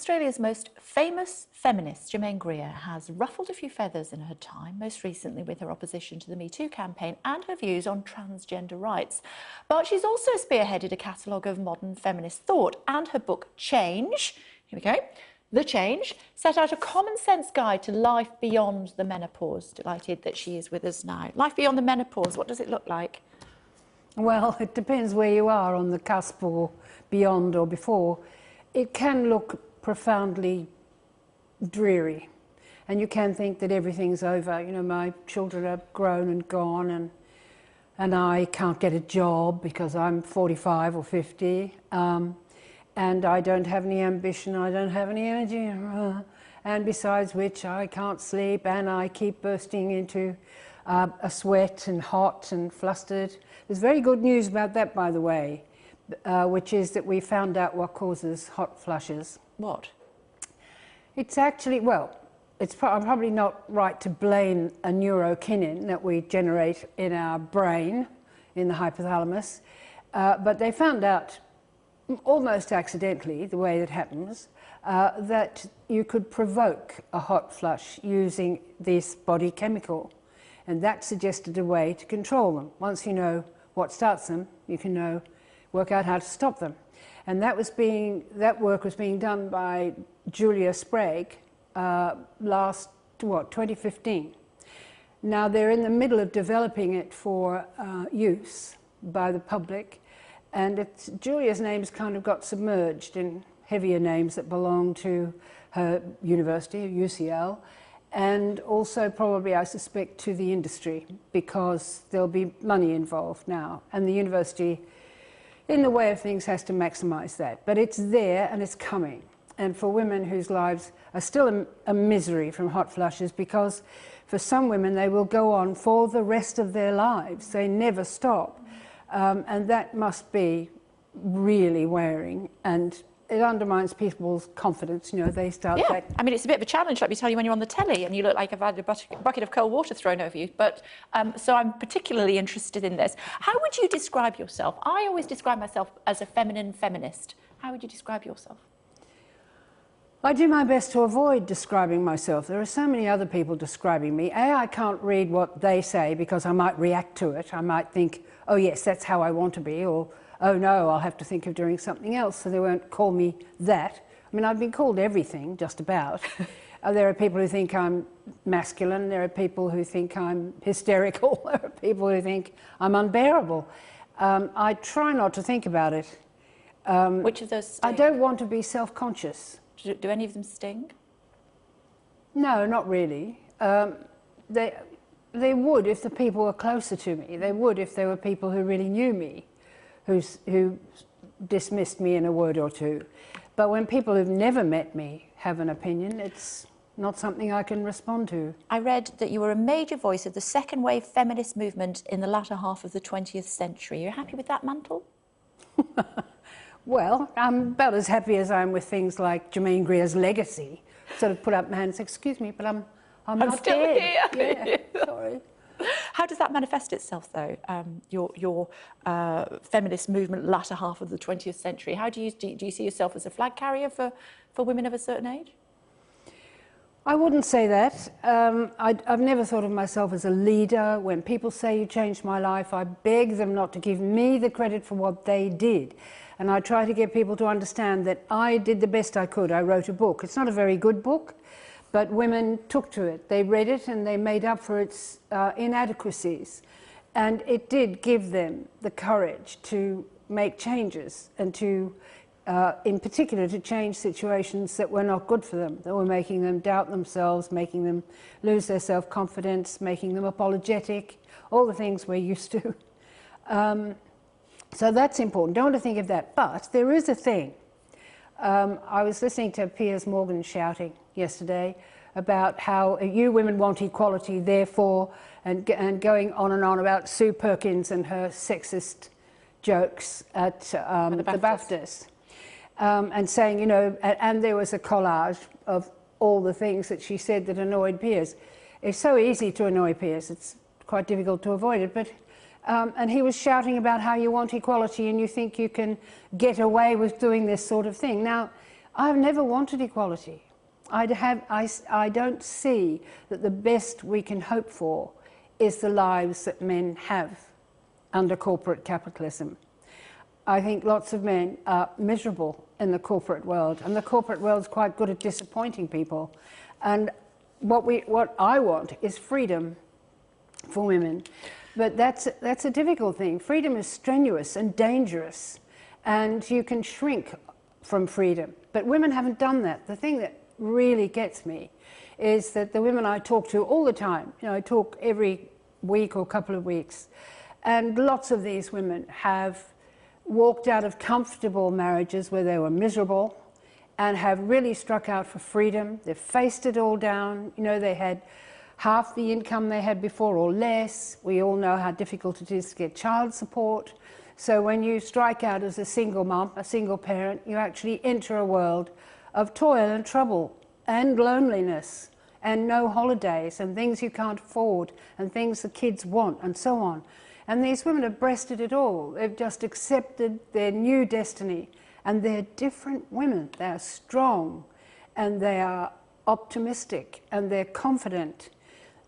Australia's most famous feminist, Germaine Greer, has ruffled a few feathers in her time, most recently with her opposition to the MeToo campaign and her views on transgender rights. But she's also spearheaded a catalogue of modern feminist thought, and her book Change, here we go, The Change, set out a common-sense guide to life beyond the menopause. Delighted that she is with us now. Life beyond the menopause, what does it look like? Well, it depends where you are, on the cusp or beyond or before. It can look profoundly dreary, and you can think that everything's over. You know, my children are grown and gone, and I can't get a job because I'm 45 or 50, and I don't have any ambition, I don't have any energy, and besides which I can't sleep, and I keep bursting into a sweat and hot and flustered. There's very good news about that, by the way, which is that we found out what causes hot flushes. What? It's actually, well, it's probably not right to blame a neurokinin that we generate in our brain, in the hypothalamus, but they found out almost accidentally, the way it happens, that you could provoke a hot flush using this body chemical. And that suggested a way to control them. Once you know what starts them, you can work out how to stop them. And that work was being done by Julia Sprague 2015. Now they're in the middle of developing it for use by the public, and Julia's name's kind of got submerged in heavier names that belong to her university, UCL, and also probably, I suspect, to the industry, because there'll be money involved now, and the university, in the way of things, has to maximise that. But it's there and it's coming. And for women whose lives are still a misery from hot flushes, because for some women they will go on for the rest of their lives. They never stop. And that must be really wearing, and it undermines people's confidence. You know, they start... Yeah, I mean, it's a bit of a challenge, let me tell you, when you're on the telly and you look like you've had a bucket of cold water thrown over you. But so I'm particularly interested in this. How would you describe yourself? I always describe myself as a feminine feminist. How would you describe yourself? I do my best to avoid describing myself. There are so many other people describing me. I can't read what they say because I might react to it. I might think, oh yes, that's how I want to be, or oh no, I'll have to think of doing something else, so they won't call me that. I mean, I've been called everything, just about. There are people who think I'm masculine, there are people who think I'm hysterical, there are people who think I'm unbearable. I try not to think about it. Which of those sting? I don't want to be self-conscious. Do any of them sting? No, not really. They would if the people were closer to me. They would if there were people who really knew me, who dismissed me in a word or two. But when people who've never met me have an opinion, it's not something I can respond to. I read that you were a major voice of the second wave feminist movement in the latter half of the 20th century. Are you happy with that mantle? Well, I'm about as happy as I am with things like Germaine Greer's legacy. Sort of put up my hand and say, excuse me, but I'm not still dead. Here. Yeah, sorry. How does that manifest itself, though, your feminist movement latter half of the 20th century? How do you see yourself as a flag carrier for women of a certain age? I wouldn't say that. I've never thought of myself as a leader. When people say you changed my life, I beg them not to give me the credit for what they did. And I try to get people to understand that I did the best I could. I wrote a book. It's not a very good book, but women took to it. They read it and they made up for its inadequacies. And it did give them the courage to make changes and to, in particular, to change situations that were not good for them, that were making them doubt themselves, making them lose their self-confidence, making them apologetic, all the things we're used to. So that's important. Don't want to think of that. But there is a thing. I was listening to Piers Morgan shouting yesterday about how you women want equality, therefore, and going on and on about Sue Perkins and her sexist jokes at the BAFTAs. And saying, you know, and there was a collage of all the things that she said that annoyed Piers. It's so easy to annoy Piers, it's quite difficult to avoid it, but and he was shouting about how you want equality and you think you can get away with doing this sort of thing. Now, I've never wanted equality. I don't see that the best we can hope for is the lives that men have under corporate capitalism. I think lots of men are miserable in the corporate world, and the corporate world's quite good at disappointing people. And what I want is freedom for women. But that's a difficult thing. Freedom is strenuous and dangerous, and you can shrink from freedom. But women haven't done that. The thing that really gets me is that the women I talk to all the time, I talk every week or couple of weeks, and lots of these women have walked out of comfortable marriages where they were miserable and have really struck out for freedom. They've faced it all down. They had half the income they had before or less. We all know how difficult it is to get child support. So when you strike out as a single mum, a single parent, you actually enter a world of toil and trouble and loneliness and no holidays and things you can't afford and things the kids want and so on. And these women have breasted it all. They've just accepted their new destiny, and they're different women. They're strong and they are optimistic and they're confident,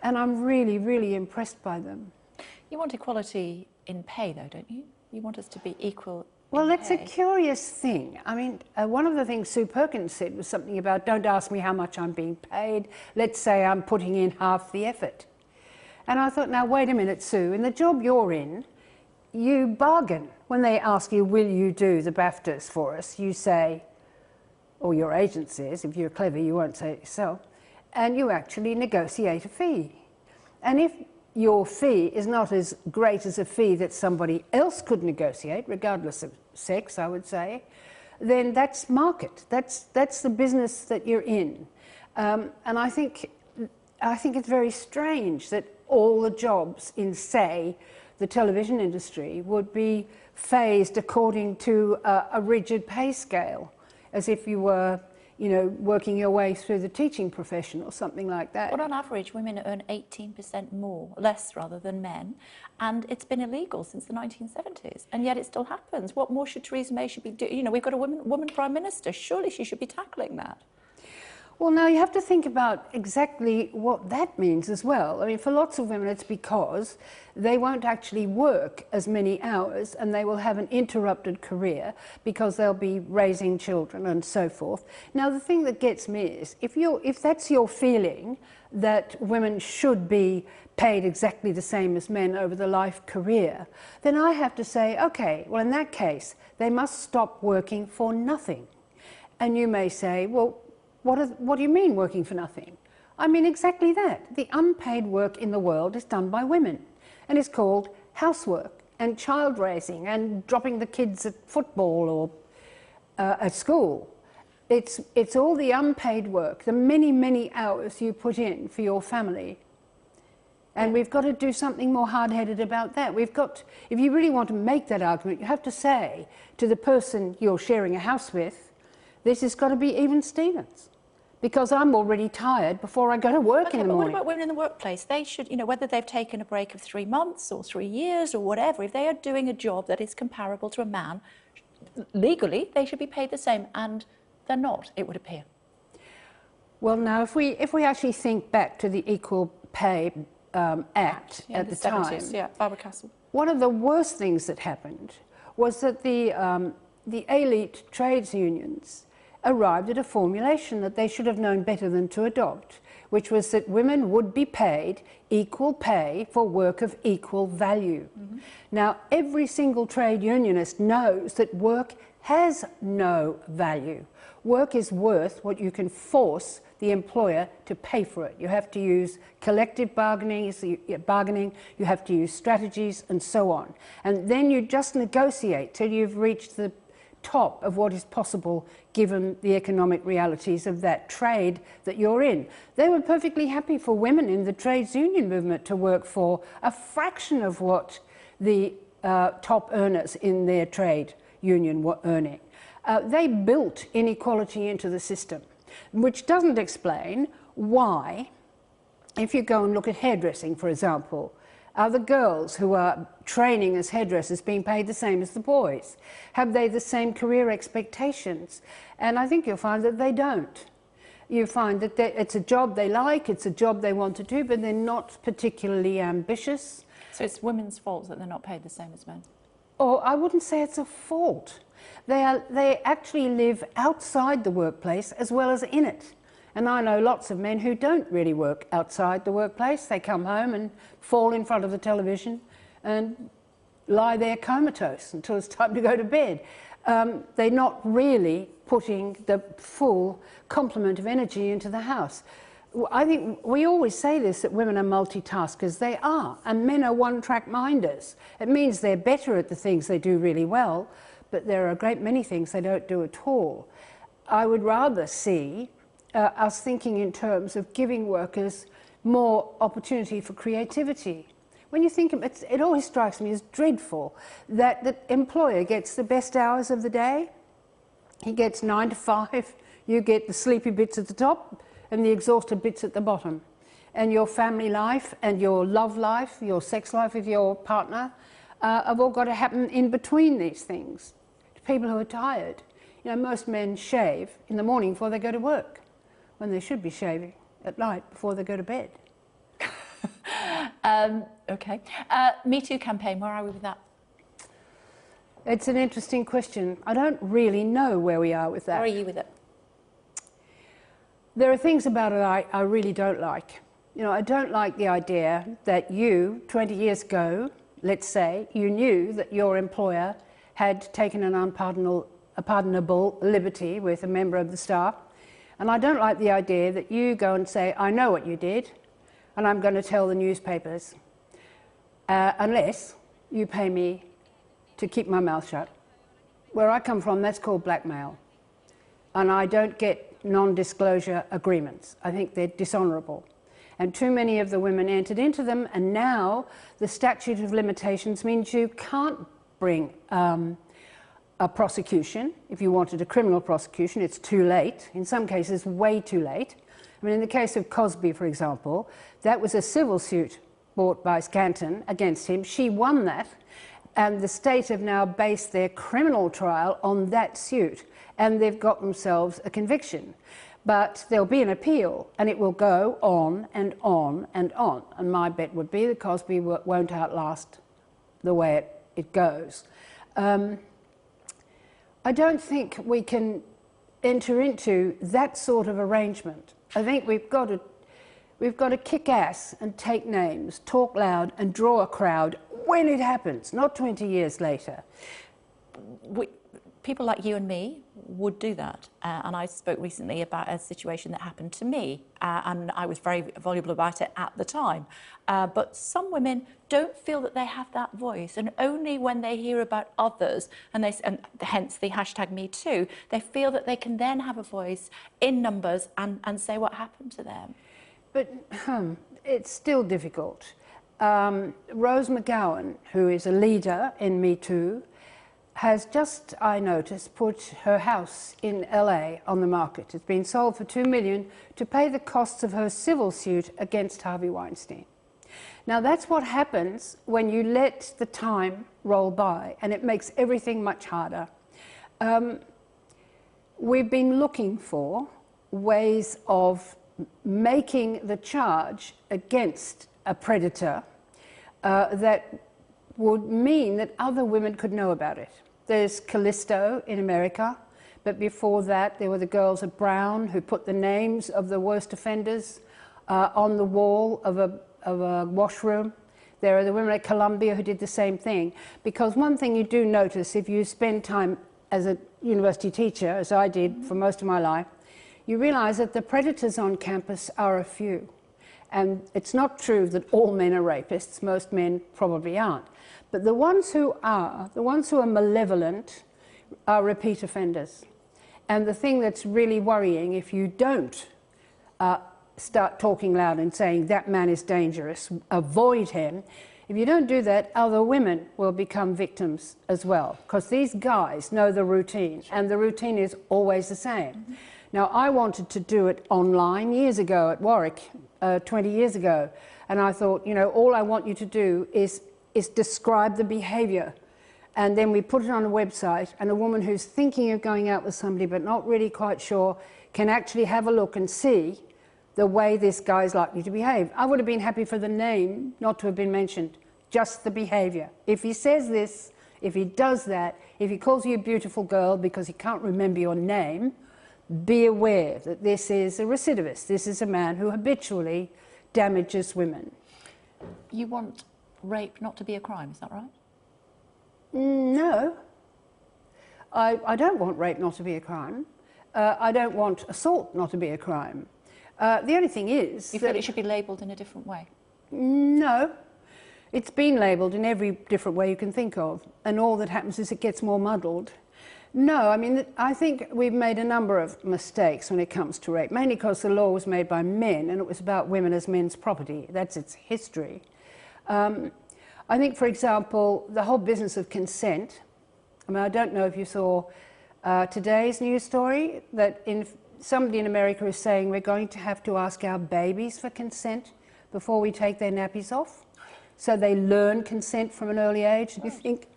and I'm really, really impressed by them. You want equality in pay though, don't you? You want us to be equal. Well, that's a curious thing. I mean, one of the things Sue Perkins said was something about, don't ask me how much I'm being paid. Let's say I'm putting in half the effort. And I thought, now, wait a minute, Sue, in the job you're in, you bargain. When they ask you, will you do the BAFTAs for us, you say, or your agent says, if you're clever, you won't say it yourself, and you actually negotiate a fee. And if your fee is not as great as a fee that somebody else could negotiate, regardless of sex, I would say, then that's market. That's the business that you're in. And I think it's very strange that all the jobs in, say, the television industry would be phased according to a rigid pay scale, as if you were, working your way through the teaching profession or something like that. Well, on average, women earn 18% less rather than men, and it's been illegal since the 1970s, and yet it still happens. What more should Theresa May be doing? We've got a woman Prime Minister. Surely she should be tackling that. Well, now you have to think about exactly what that means as well. I mean, for lots of women, it's because they won't actually work as many hours and they will have an interrupted career because they'll be raising children and so forth. Now, the thing that gets me is, if that's your feeling that women should be paid exactly the same as men over the life career, then I have to say, okay, well, in that case, they must stop working for nothing. And you may say, well, what do you mean working for nothing? I mean exactly that. The unpaid work in the world is done by women, and it's called housework and child raising and dropping the kids at football or at school. It's all the unpaid work, the many, many hours you put in for your family. And we've got to do something more hard-headed about that. If you really want to make that argument, you have to say to the person you're sharing a house with, this has got to be even Stevens. Because I'm already tired before I go to work in the morning. What about women in the workplace? They should, whether they've taken a break of 3 months or 3 years or whatever, if they are doing a job that is comparable to a man, legally, they should be paid the same, and they're not, it would appear. Well, now, if we actually think back to the Equal Pay Act at the 70s, time, Barbara Castle. One of the worst things that happened was that the elite trades unions arrived at a formulation that they should have known better than to adopt, which was that women would be paid equal pay for work of equal value. Mm-hmm. Now, every single trade unionist knows that work has no value. Work is worth what you can force the employer to pay for it. You have to use collective bargaining, you have to use strategies and so on. And then you just negotiate till you've reached the top of what is possible given the economic realities of that trade that you're in. They were perfectly happy for women in the trades union movement to work for a fraction of what the top earners in their trade union were earning. They built inequality into the system, which doesn't explain why, if you go and look at hairdressing, for example, Are the girls who are training as hairdressers being paid the same as the boys? Have they the same career expectations? And I think you'll find that they don't. You find that it's a job they like, it's a job they want to do, but they're not particularly ambitious. So it's women's fault that they're not paid the same as men? Or I wouldn't say it's a fault. They actually live outside the workplace as well as in it. And I know lots of men who don't really work outside the workplace. They come home and fall in front of the television and lie there comatose until it's time to go to bed. They're not really putting the full complement of energy into the house. I think we always say this, that women are multitaskers. They are, and men are one-track minders. It means they're better at the things they do really well, but there are a great many things they don't do at all. I would rather see us thinking in terms of giving workers more opportunity for creativity. When you think of it, it always strikes me as dreadful that the employer gets the best hours of the day. He gets 9 to 5, you get the sleepy bits at the top and the exhausted bits at the bottom. And your family life and your love life, your sex life with your partner, have all got to happen in between these things. To people who are tired. You know, most men shave in the morning before they go to work, when they should be shaving at night before they go to bed. Okay. MeToo campaign, where are we with that? It's an interesting question. I don't really know where we are with that. Where are you with it? There are things about it I really don't like. You know, I don't like the idea that you, 20 years ago, let's say, you knew that your employer had taken an unpardonable liberty with a member of the staff. And I don't like the idea that you go and say, I know what you did, and I'm going to tell the newspapers, unless you pay me to keep my mouth shut. Where I come from, that's called blackmail. And I don't get non-disclosure agreements. I think they're dishonourable. And too many of the women entered into them, and now the statute of limitations means you can't bring a prosecution. If you wanted a criminal prosecution, it's too late. In some cases, way too late. I mean, in the case of Cosby, for example, that was a civil suit brought by Scanton against him. She won that, and the state have now based their criminal trial on that suit, and they've got themselves a conviction. But there'll be an appeal, and it will go on and on and on. And my bet would be that Cosby won't outlast the way it goes. I don't think we can enter into that sort of arrangement. I think we've got to kick ass and take names, talk loud and draw a crowd when it happens, not 20 years later. People like you and me would do that. And I spoke recently about a situation that happened to me, and I was very voluble about it at the time. But some women don't feel that they have that voice, and only when they hear about others, and hence the hashtag MeToo, they feel that they can then have a voice in numbers and say what happened to them. But it's still difficult. Rose McGowan, who is a leader in MeToo, has just, I noticed, put her house in LA on the market. It's been sold for $2 million to pay the costs of her civil suit against Harvey Weinstein. Now that's what happens when you let the time roll by, and it makes everything much harder. We've been looking for ways of making the charge against a predator that would mean that other women could know about it. There's Callisto in America, but before that there were the girls at Brown who put the names of the worst offenders on the wall of a washroom. There are the women at Columbia who did the same thing. Because one thing you do notice if you spend time as a university teacher, as I did for most of my life, you realize that the predators on campus are a few. And it's not true that all men are rapists. Most men probably aren't. But the ones who are malevolent, are repeat offenders. And the thing that's really worrying, if you don't start talking loud and saying that man is dangerous, avoid him, if you don't do that, other women will become victims as well. Because these guys know the routine, and the routine is always the same. Now, I wanted to do it online years ago at Warwick 20 years ago. And I thought, you know, all I want you to do is describe the behaviour. And then we put it on a website, and a woman who's thinking of going out with somebody but not really quite sure can actually have a look and see the way this guy's likely to behave. I would have been happy for the name not to have been mentioned, just the behaviour. If he says this, if he does that, if he calls you a beautiful girl because he can't remember your name, be aware that this is a recidivist. This is a man who habitually damages women. You want rape not to be a crime, is that right? No. I don't want rape not to be a crime. I don't want assault not to be a crime. The only thing is... You feel it should be labelled in a different way? No. It's been labelled in every different way you can think of, and all that happens is it gets more muddled. No, I mean, I think we've made a number of mistakes when it comes to rape, mainly because the law was made by men and it was about women as men's property. That's its history. I think, for example, the whole business of consent, I mean, I don't know if you saw today's news story that somebody in America is saying we're going to have to ask our babies for consent before we take their nappies off. So they learn consent from an early age. And you think,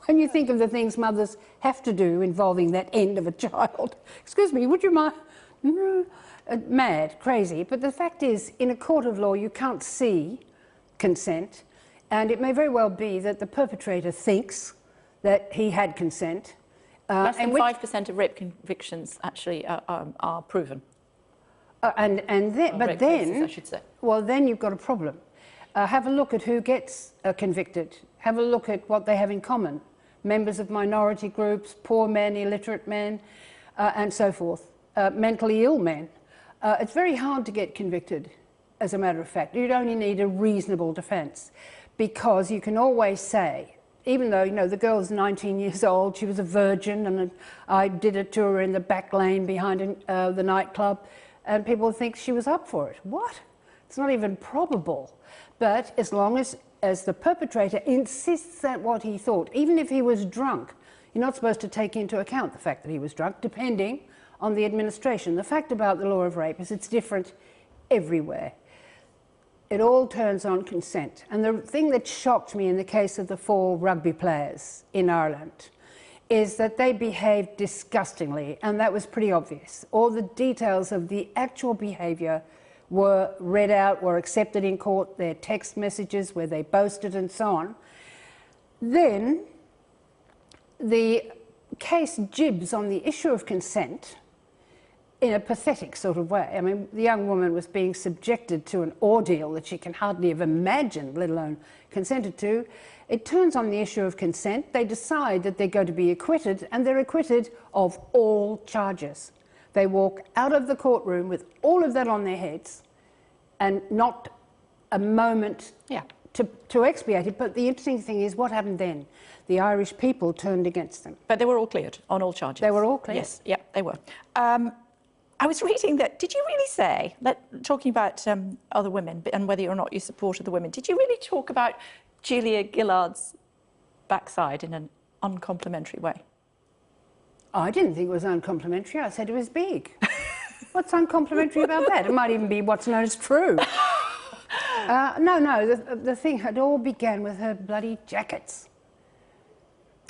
when you think of the things mothers have to do involving that end of a child, excuse me, would you mind? Mad, crazy. But the fact is, in a court of law, you can't see consent. And it may very well be that the perpetrator thinks that he had consent. Less than 5% of rape convictions actually are proven. But then, cases, I should say. Well, then you've got a problem. Have a look at who gets convicted. Have a look at what they have in common. Members of minority groups, poor men, illiterate men, and so forth. Mentally ill men. It's very hard to get convicted, as a matter of fact. You'd only need a reasonable defence, because you can always say, even though, you know, the girl's 19 years old, she was a virgin, and I did it to her in the back lane behind the nightclub, and people think she was up for it. What? It's not even probable. But as long as the perpetrator insists that what he thought, even if he was drunk, you're not supposed to take into account the fact that he was drunk, depending on the administration. The fact about the law of rape is it's different everywhere. It all turns on consent. And the thing that shocked me in the case of the 4 rugby players in Ireland is that they behaved disgustingly, and that was pretty obvious. All the details of the actual behaviour were read out, were accepted in court, their text messages where they boasted and so on. Then the case jibs on the issue of consent in a pathetic sort of way. I mean, the young woman was being subjected to an ordeal that she can hardly have imagined, let alone consented to. It turns on the issue of consent. They decide that they're going to be acquitted, and they're acquitted of all charges. They walk out of the courtroom with all of that on their heads and not a moment to expiate it. But the interesting thing is what happened then. The Irish people turned against them. But they were all cleared on all charges. They were all cleared. Yes, yeah, they were. I was reading that, did you really say, talking about other women and whether or not you supported the women, did you really talk about Julia Gillard's backside in an uncomplimentary way? I didn't think it was uncomplimentary. I said it was big. What's uncomplimentary about that? It might even be what's known as true. No, the thing had all began with her bloody jackets.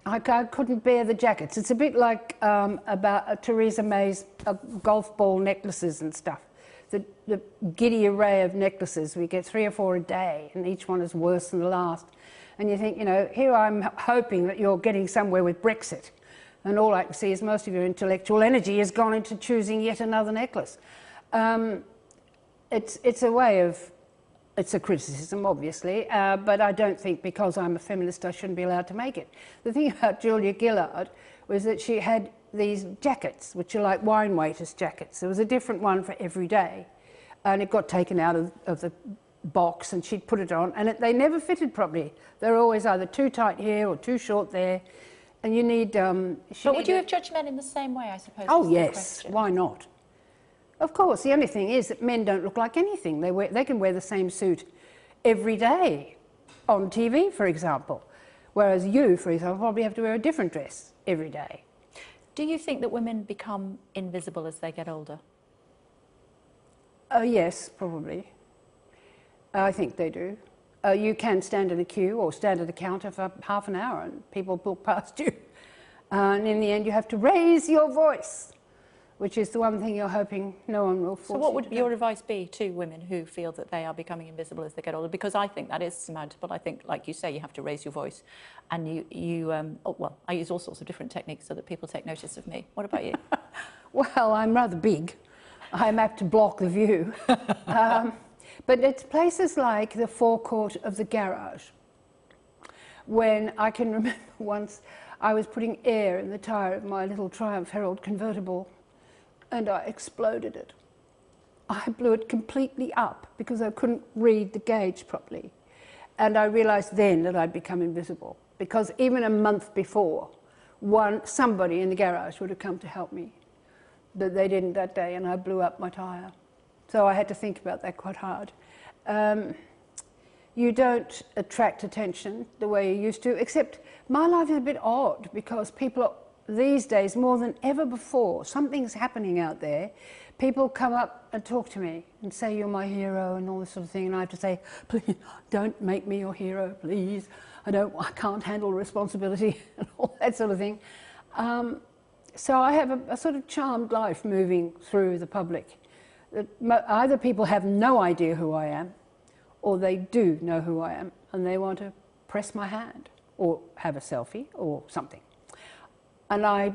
I couldn't bear the jackets. It's a bit like about Theresa May's golf ball necklaces and stuff. The giddy array of necklaces. We get 3 or 4 a day, and each one is worse than the last. And you think, you know, here I'm hoping that you're getting somewhere with Brexit. And all I can see is most of your intellectual energy has gone into choosing yet another necklace. It's a way of... It's a criticism, obviously, but I don't think because I'm a feminist I shouldn't be allowed to make it. The thing about Julia Gillard was that she had these jackets, which are like wine waiters' jackets. There was a different one for every day, and it got taken out of the box, and she'd put it on, and they never fitted properly. They were always either too tight here or too short there, and you need... but would you have judged men in the same way, I suppose? Oh, yes. Why not? Of course, the only thing is that men don't look like anything. They can wear the same suit every day on TV, for example, whereas you, for example, probably have to wear a different dress every day. Do you think that women become invisible as they get older? Yes, probably. I think they do. You can stand in a queue or stand at a counter for half an hour and people walk past you. And in the end, you have to raise your voice, which is the one thing you're hoping no one will force you to do. So what would your advice be to women who feel that they are becoming invisible as they get older? Because I think that is surmountable. I think, like you say, you have to raise your voice. And well, I use all sorts of different techniques so that people take notice of me. What about you? Well, I'm rather big. I'm apt to block the view. But it's places like the forecourt of the garage, when I can remember once I was putting air in the tyre of my little Triumph Herald convertible and I exploded it. I blew it completely up because I couldn't read the gauge properly. And I realised then that I'd become invisible, because even a month before, somebody in the garage would have come to help me. But they didn't that day, and I blew up my tyre. So I had to think about that quite hard. You don't attract attention the way you used to, except my life is a bit odd because people are, these days, more than ever before, something's happening out there. People come up and talk to me and say, you're my hero and all this sort of thing, and I have to say, please, don't make me your hero, please. I can't handle responsibility and all that sort of thing. So I have a sort of charmed life moving through the public. Either people have no idea who I am, or they do know who I am, and they want to press my hand, or have a selfie, or something. And I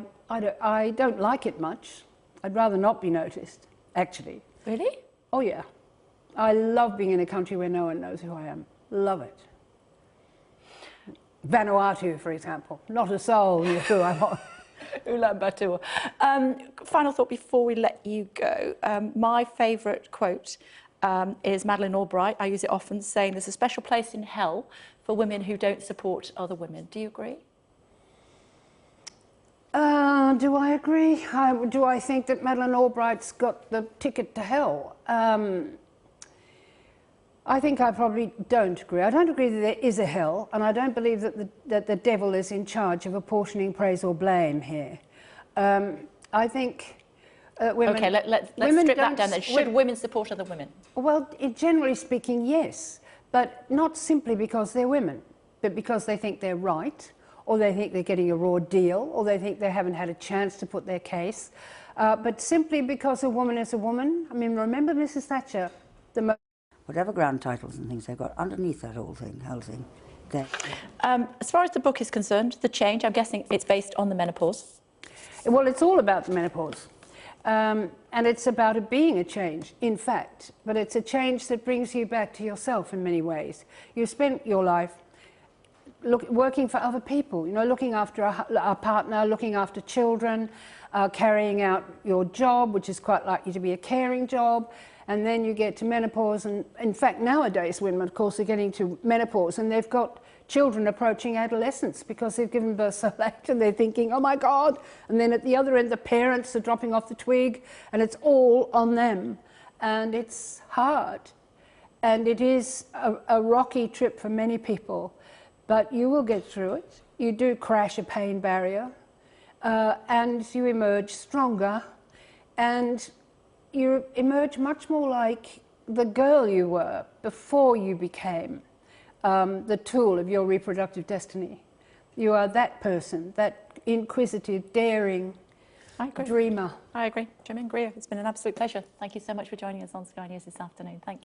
don't like it much. I'd rather not be noticed, actually. Really? Oh, yeah. I love being in a country where no one knows who I am. Love it. Vanuatu, for example. Not a soul knew who I was. Ulaanbaatar. Final thought before we let you go. My favourite quote is Madeleine Albright. I use it often, saying there's a special place in hell for women who don't support other women. Do you agree? Do I agree? Do I think that Madeleine Albright's got the ticket to hell? I think I probably don't agree. I don't agree that there is a hell, and I don't believe that the devil is in charge of apportioning praise or blame here. I think women... OK, let's strip that down then. Should women support other women? Well, generally speaking, yes, but not simply because they're women, but because they think they're right, or they think they're getting a raw deal, or they think they haven't had a chance to put their case, but simply because a woman is a woman. I mean, remember Mrs. Thatcher, whatever grand titles and things they've got underneath that whole thing, as far as the book is concerned, The Change, I'm guessing it's based on the menopause. Well, it's all about the menopause. And it's about it being a change, in fact. But it's a change that brings you back to yourself in many ways. You spent your life working for other people, you know, looking after a partner, looking after children, carrying out your job, which is quite likely to be a caring job. And then you get to menopause, and in fact nowadays women of course are getting to menopause and they've got children approaching adolescence because they've given birth so late and they're thinking, oh my God, and then at the other end the parents are dropping off the twig and it's all on them, and it's hard and it is a rocky trip for many people, but you will get through it. You do crash a pain barrier and you emerge stronger, and you emerge much more like the girl you were before you became the tool of your reproductive destiny. You are that person, that inquisitive, daring dreamer. I agree. Germaine Greer, it's been an absolute pleasure. Thank you so much for joining us on Sky News this afternoon. Thank you.